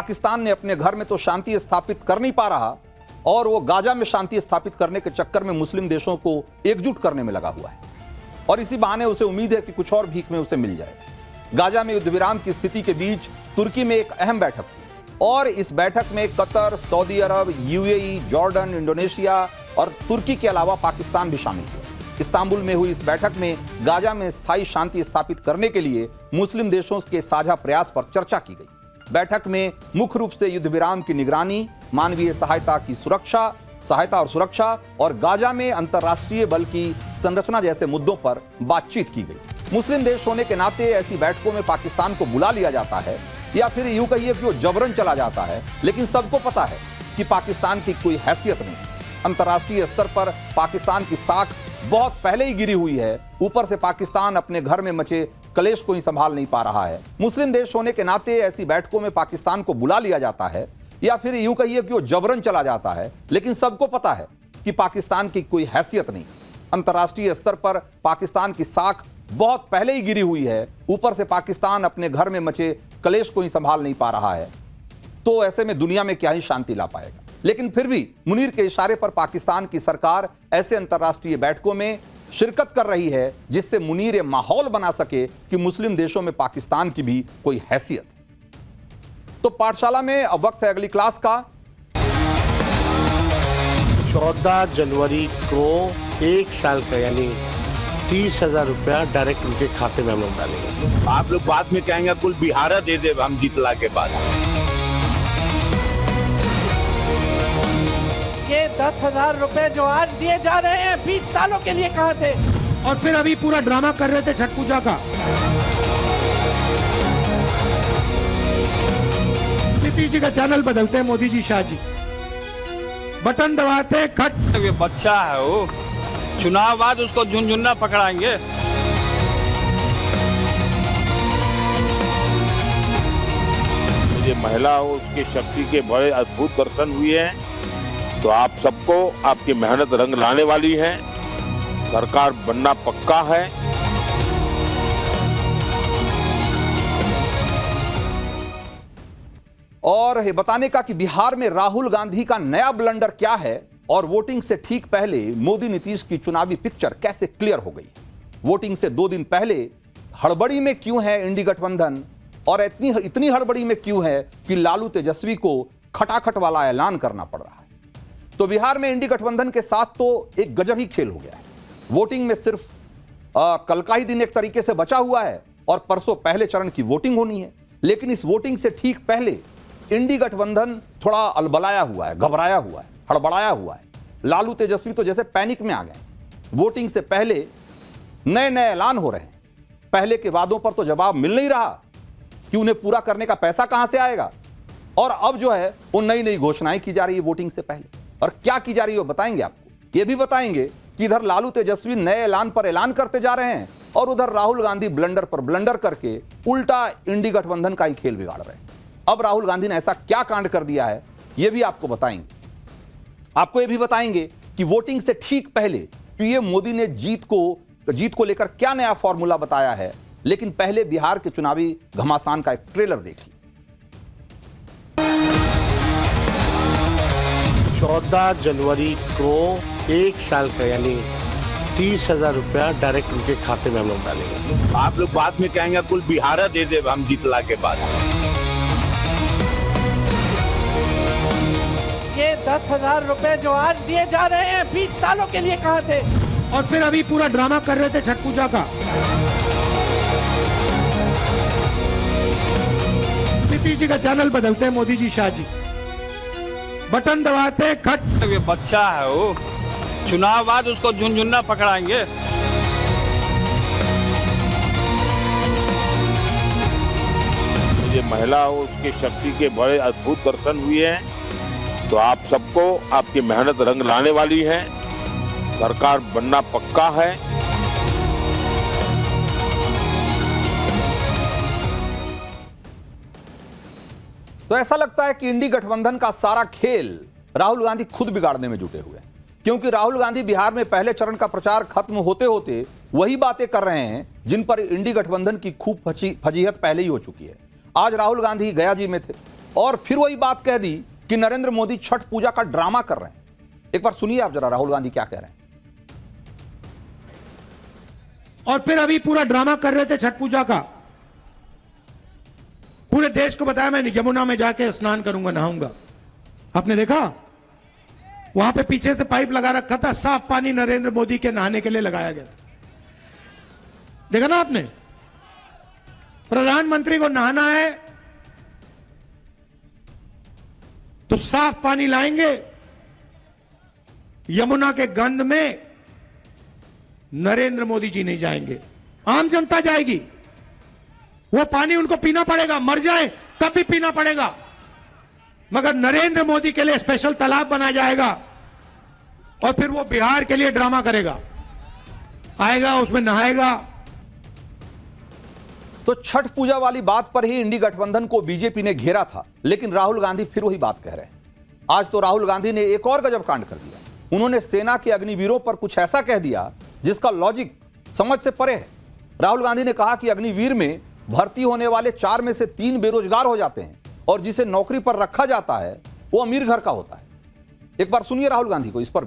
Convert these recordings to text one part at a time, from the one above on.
पाकिस्तान ने अपने घर में तो शांति स्थापित कर नहीं पा रहा और वो गाजा में शांति स्थापित करने के चक्कर में मुस्लिम देशों को एकजुट करने में लगा हुआ है और इसी बहाने उसे उम्मीद है कि कुछ और भीख में उसे मिल जाए। गाजा में युद्ध विराम की स्थिति के बीच तुर्की में एक अहम बैठक हुई और इस बैठक में कतर, सऊदी अरब, यूएई, जॉर्डन, इंडोनेशिया और तुर्की के अलावा पाकिस्तान भी शामिल हुआ। इस्तांबुल में हुई इस बैठक में गाजा में स्थायी शांति स्थापित करने के लिए मुस्लिम देशों के साझा प्रयास पर चर्चा की गई। बैठक में मुख्य रूप से युद्ध विराम की निगरानी, मानवीय सहायता और सुरक्षा और गाजा में अंतर्राष्ट्रीय बल की संरचना जैसे मुद्दों पर बातचीत की गई। मुस्लिम देश होने के नाते ऐसी बैठकों में पाकिस्तान को बुला लिया जाता है या फिर यूं कहिए कि वो जबरन चला जाता है, लेकिन सबको पता है कि पाकिस्तान की कोई हैसियत नहीं। अंतर्राष्ट्रीय स्तर पर पाकिस्तान की साख बहुत पहले ही गिरी हुई है, ऊपर से पाकिस्तान अपने घर में मचे कलेश को ही संभाल नहीं पा रहा है। मुस्लिम देश होने के नाते ऐसी बैठकों में पाकिस्तान को बुला लिया जाता है या फिर यूं कहिए कि वो जबरन चला जाता है, लेकिन सबको पता है कि पाकिस्तान की कोई हैसियत नहीं। अंतर्राष्ट्रीय स्तर पर पाकिस्तान की साख बहुत पहले ही गिरी हुई है, ऊपर से पाकिस्तान अपने घर में मचे कलेश को ही संभाल नहीं पा रहा है, तो ऐसे में दुनिया में क्या ही शांति ला पाएगा। लेकिन फिर भी मुनीर के इशारे पर पाकिस्तान की सरकार ऐसे अंतर्राष्ट्रीय बैठकों में शिरकत कर रही है जिससे मुनीर ये माहौल बना सके कि मुस्लिम देशों में पाकिस्तान की भी कोई हैसियत। तो पाठशाला में अब वक्त है अगली क्लास का। 14 जनवरी को 1 साल का यानी 30,000 रुपया डायरेक्ट उनके खाते में हम लोग डालेंगे। आप लोग बाद में कहेंगे कुल बिहारा दे दे हम जीतला के बाद। ये 10,000 रुपए जो आज दिए जा रहे हैं 20 सालों के लिए कहा थे और फिर अभी पूरा ड्रामा कर रहे थे छठ पूजा का। नीतीश जी का चैनल बदलते हैं, मोदी जी, शाह जी बटन दबाते खट। ये बच्चा है वो, चुनाव बाद उसको झुनझुना पकड़ाएंगे। मुझे महिला और उसकी शक्ति के बड़े अद्भुत दर्शन हुए हैं, तो आप सबको आपकी मेहनत रंग लाने वाली है। सरकार बनना पक्का है। और ये बताने का कि बिहार में राहुल गांधी का नया ब्लंडर क्या है और वोटिंग से ठीक पहले मोदी नीतीश की चुनावी पिक्चर कैसे क्लियर हो गई। वोटिंग से 2 दिन पहले हड़बड़ी में क्यों है इंडी गठबंधन और इतनी हड़बड़ी में क्यों है कि लालू तेजस्वी को खटाखट वाला ऐलान करना पड़ रहा है। तो बिहार में इंडी गठबंधन के साथ तो एक गजब ही खेल हो गया है। वोटिंग में सिर्फ कल का ही दिन एक तरीके से बचा हुआ है और परसों पहले चरण की वोटिंग होनी है, लेकिन इस वोटिंग से ठीक पहले इंडी गठबंधन थोड़ा अलबलाया हुआ है, घबराया हुआ है, हड़बड़ाया हुआ है। लालू तेजस्वी तो जैसे पैनिक में आ गए। वोटिंग से पहले नए नए ऐलान हो रहे हैं। पहले के वादों पर तो जवाब मिल नहीं रहा कि उन्हें पूरा करने का पैसा कहां से आएगा, और अब जो है वो नई नई घोषणाएं की जा रही है वोटिंग से पहले। और क्या की जा रही है वो बताएंगे आपको। ये भी बताएंगे कि इधर लालू तेजस्वी नए ऐलान पर ऐलान करते जा रहे हैं और उधर राहुल गांधी ब्लंडर पर ब्लंडर करके उल्टा इंडी गठबंधन का ही खेल बिगाड़ रहे हैं। अब राहुल गांधी ने ऐसा क्या कांड कर दिया है ये भी आपको बताएंगे। आपको ये भी बताएंगे कि वोटिंग से ठीक पहले पीएम मोदी ने जीत को लेकर क्या नया फॉर्मूला बताया है। लेकिन पहले बिहार के चुनावी घमासान का एक ट्रेलर देखिए। 14 जनवरी को 1 साल का यानी 30,000 रुपया डायरेक्ट उनके खाते में हम लोग डालेंगे। आप लोग बाद में कहेंगे कुल बिहारा दे दे हम जीतला के बाद। ये 10,000 रुपए जो आज दिए जा रहे हैं 20 सालों के लिए कहा थे और फिर अभी पूरा ड्रामा कर रहे थे छठ पूजा का। नीतीश जी का चैनल बदलते हैं, मोदी जी, शाह जी बटन दबाते खट। ये बच्चा है वो, चुनाव बाद उसको झुनझुना पकड़ाएंगे। मुझे महिला और उसकी शक्ति के बड़े अद्भुत दर्शन हुए हैं, तो आप सबको आपकी मेहनत रंग लाने वाली है। सरकार बनना पक्का है। तो ऐसा लगता है कि इंडी गठबंधन का सारा खेल राहुल गांधी खुद बिगाड़ने में जुटे हुए हैं, क्योंकि राहुल गांधी बिहार में पहले चरण का प्रचार खत्म होते होते वही बातें कर रहे हैं जिन पर इंडी गठबंधन की खूब फजीहत पहले ही हो चुकी है। आज राहुल गांधी गया जी में थे और फिर वही बात कह दी कि नरेंद्र मोदी छठ पूजा का ड्रामा कर रहे हैं। एक बार सुनिए आप जरा राहुल गांधी क्या कह रहे हैं। और फिर अभी पूरा ड्रामा कर रहे थे छठ पूजा का। पूरे देश को बताया मैं यमुना में जाके स्नान करूंगा, नहाऊंगा। आपने देखा वहां पे पीछे से पाइप लगा रखा था, साफ पानी नरेंद्र मोदी के नहाने के लिए लगाया गया था। देखा ना आपने? प्रधानमंत्री को नहाना है तो साफ पानी लाएंगे, यमुना के गंध में नरेंद्र मोदी जी नहीं जाएंगे, आम जनता जाएगी। वो पानी उनको पीना पड़ेगा, मर जाए तब भी पीना पड़ेगा, मगर नरेंद्र मोदी के लिए स्पेशल तालाब बनाया जाएगा और फिर वो बिहार के लिए ड्रामा करेगा, आएगा उसमें नहाएगा। तो छठ पूजा वाली बात पर ही इंडी गठबंधन को बीजेपी ने घेरा था, लेकिन राहुल गांधी फिर वही बात कह रहे हैं। आज तो राहुल गांधी ने एक और गजब कांड कर दिया। उन्होंने सेना के अग्निवीरों पर कुछ ऐसा कह दिया जिसका लॉजिक समझ से परे है। राहुल गांधी ने कहा कि अग्निवीर में भर्ती होने वाले 4 में से 3 बेरोजगार हो जाते हैं और जिसे नौकरी पर रखा जाता है वो अमीर घर का होता है। एक बार सुनिए राहुल गांधी को इस पर।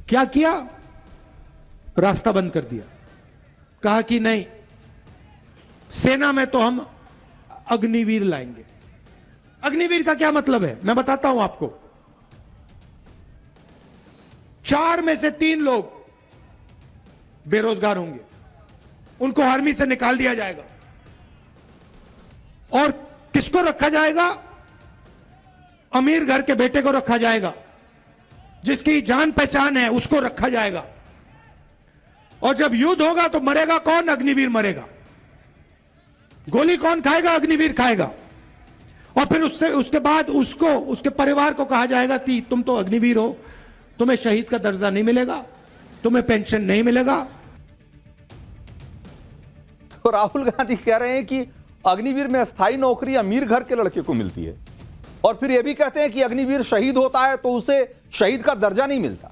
क्या किया? रास्ता बंद कर दिया। कहा कि नहीं, सेना में तो हम अग्निवीर लाएंगे। अग्निवीर का क्या मतलब है मैं बताता हूं आपको। 4 में से 3 लोग बेरोजगार होंगे, उनको आर्मी से निकाल दिया जाएगा और किसको रखा जाएगा? अमीर घर के बेटे को रखा जाएगा, जिसकी जान पहचान है उसको रखा जाएगा। और जब युद्ध होगा तो मरेगा कौन? अग्निवीर मरेगा। गोली कौन खाएगा? अग्निवीर खाएगा। और फिर उसके बाद उसको, उसके परिवार को कहा जाएगा कि तुम तो अग्निवीर हो, तुम्हें शहीद का दर्जा नहीं मिलेगा, तुम्हें पेंशन नहीं मिलेगा। तो राहुल गांधी कह रहे हैं कि अग्निवीर में स्थायी नौकरी अमीर घर के लड़के को मिलती है और फिर यह भी कहते हैं कि अग्निवीर शहीद होता है तो उसे शहीद का दर्जा नहीं मिलता।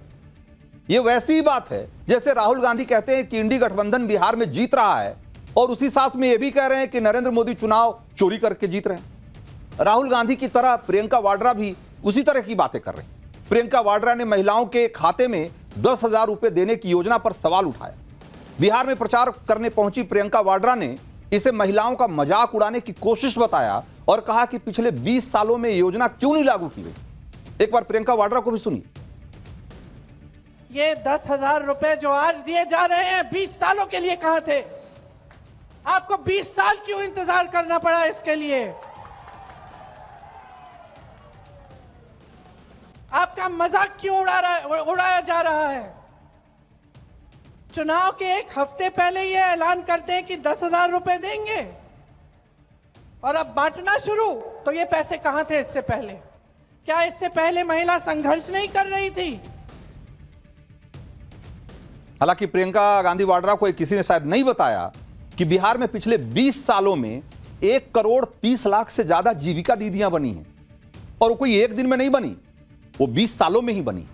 यह वैसी ही बात है जैसे राहुल गांधी कहते हैं कि इंडी गठबंधन बिहार में जीत रहा है और उसी सांस में यह भी कह रहे हैं कि नरेंद्र मोदी चुनाव चोरी करके जीत रहे हैं। राहुल गांधी की तरह प्रियंका वाड्रा भी उसी तरह की बातें कर रही। प्रियंका वाड्रा ने महिलाओं के खाते में 10,000 रुपए देने की योजना पर सवाल उठाया। बिहार में प्रचार करने पहुंची प्रियंका वाड्रा ने इसे महिलाओं का मजाक उड़ाने की कोशिश बताया और कहा कि पिछले 20 सालों में योजना क्यों नहीं लागू की गई। एक बार प्रियंका वाड्रा को भी सुनिए। ये 10,000 रुपए जो आज दिए जा रहे हैं 20 सालों के लिए कहां थे? आपको 20 साल क्यों इंतजार करना पड़ा इसके लिए? आपका मजाक क्यों उड़ाया जा रहा है? चुनाव के 1 हफ्ते पहले ये ऐलान करते हैं कि 10,000 रुपए देंगे और अब बांटना शुरू, तो ये पैसे कहां थे इससे पहले? क्या इससे पहले महिला संघर्ष नहीं कर रही थी? हालांकि प्रियंका गांधी वाड्रा को किसी ने शायद नहीं बताया कि बिहार में पिछले 20 सालों में 1 करोड़ 30 लाख से ज्यादा जीविका दीदियां बनी हैं और वो कोई एक दिन में नहीं बनी, वो 20 सालों में ही बनी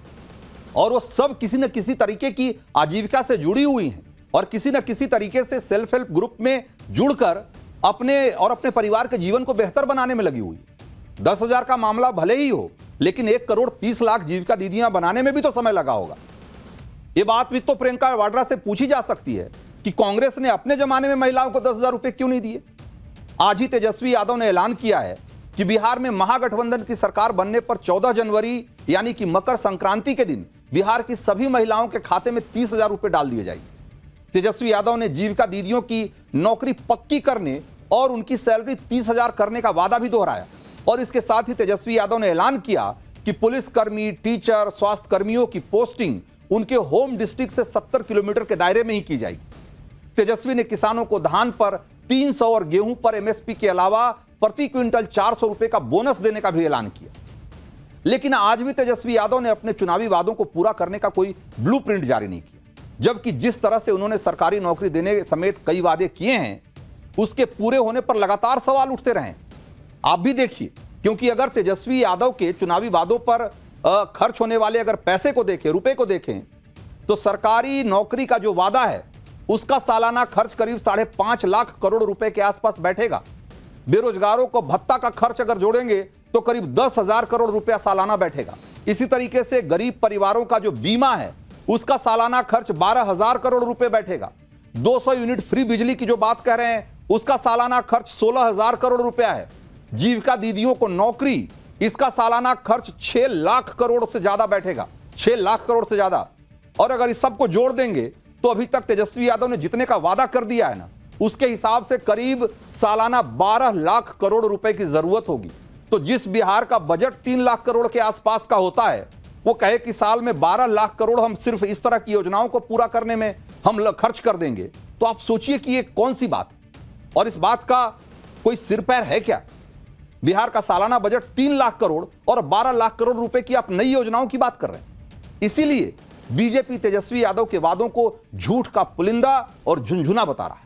और वो सब किसी न किसी तरीके की आजीविका से जुड़ी हुई हैं और किसी न किसी तरीके से सेल्फ हेल्प ग्रुप में जुड़कर अपने और अपने परिवार के जीवन को बेहतर बनाने में लगी हुई। 10,000 का मामला भले ही हो, लेकिन 1 करोड़ 30 लाख जीविका दीदियां बनाने में भी तो समय लगा होगा। ये बात भी तो प्रियंका वाड्रा से पूछी जा सकती है कि कांग्रेस ने अपने जमाने में महिलाओं को 10,000 रुपए क्यों नहीं दिए। आज ही तेजस्वी यादव ने ऐलान किया है कि बिहार में महागठबंधन की सरकार बनने पर 14 जनवरी यानी कि मकर संक्रांति के दिन बिहार की सभी महिलाओं के खाते में 30,000 रुपए डाल दिए जाएंगे। तेजस्वी यादव ने जीविका दीदियों की नौकरी पक्की करने और उनकी सैलरी 30,000 करने का वादा भी दोहराया और इसके साथ ही तेजस्वी यादव ने ऐलान किया कि पुलिसकर्मी, टीचर, स्वास्थ्य कर्मियों की पोस्टिंग उनके होम डिस्ट्रिक्ट से 70 किलोमीटर के दायरे में ही की जाएगी। तेजस्वी ने किसानों को धान पर 300 और गेहूं पर एमएसपी के अलावा प्रति क्विंटल 400 रुपए का बोनस देने का भी ऐलान किया। लेकिन आज भी तेजस्वी यादव ने अपने चुनावी वादों को पूरा करने का कोई ब्लूप्रिंट जारी नहीं किया, जबकि जिस तरह से उन्होंने सरकारी नौकरी देने समेत कई वादे किए हैं उसके पूरे होने पर लगातार सवाल उठते रहे। आप भी देखिए, क्योंकि अगर तेजस्वी यादव के चुनावी वादों पर खर्च होने वाले अगर पैसे को देखें, रुपए को देखें, तो सरकारी नौकरी का जो वादा है उसका सालाना खर्च करीब 5.5 लाख करोड़ रुपए के आसपास बैठेगा, बेरोजगारों को भत्ता का खर्च अगर जोड़ेंगे तो करीब 10,000 करोड़ रुपया सालाना बैठेगा। इसी तरीके से गरीब परिवारों का जो बीमा है उसका सालाना खर्च 12,000 करोड़ रुपए बैठेगा। 200 यूनिट फ्री बिजली की जो बात कह रहे हैं उसका सालाना खर्च 16,000 करोड़ रुपया है। जीविका दीदियों को नौकरी, इसका सालाना खर्च 6 लाख करोड़ से ज्यादा बैठेगा, 6 लाख करोड़ से ज्यादा। और अगर इस सबको जोड़ देंगे तो अभी तक तेजस्वी यादव ने जितने का वादा कर दिया है ना, उसके हिसाब से करीब सालाना 12 लाख करोड़ रुपए की जरूरत होगी। तो जिस बिहार का बजट 3 लाख करोड़ के आसपास का होता है, वो कहे कि साल में 12 लाख करोड़ हम सिर्फ इस तरह की योजनाओं को पूरा करने में हम खर्च कर देंगे, तो आप सोचिए कि ये कौन सी बात है। और इस बात का कोई सिर पैर है क्या? बिहार का सालाना बजट 3 लाख करोड़ और 12 लाख करोड़ रुपए की आप नई योजनाओं की बात कर रहे हैं। इसीलिए बीजेपी तेजस्वी यादव के वादों को झूठ का पुलिंदा और झुनझुना बता रहा है।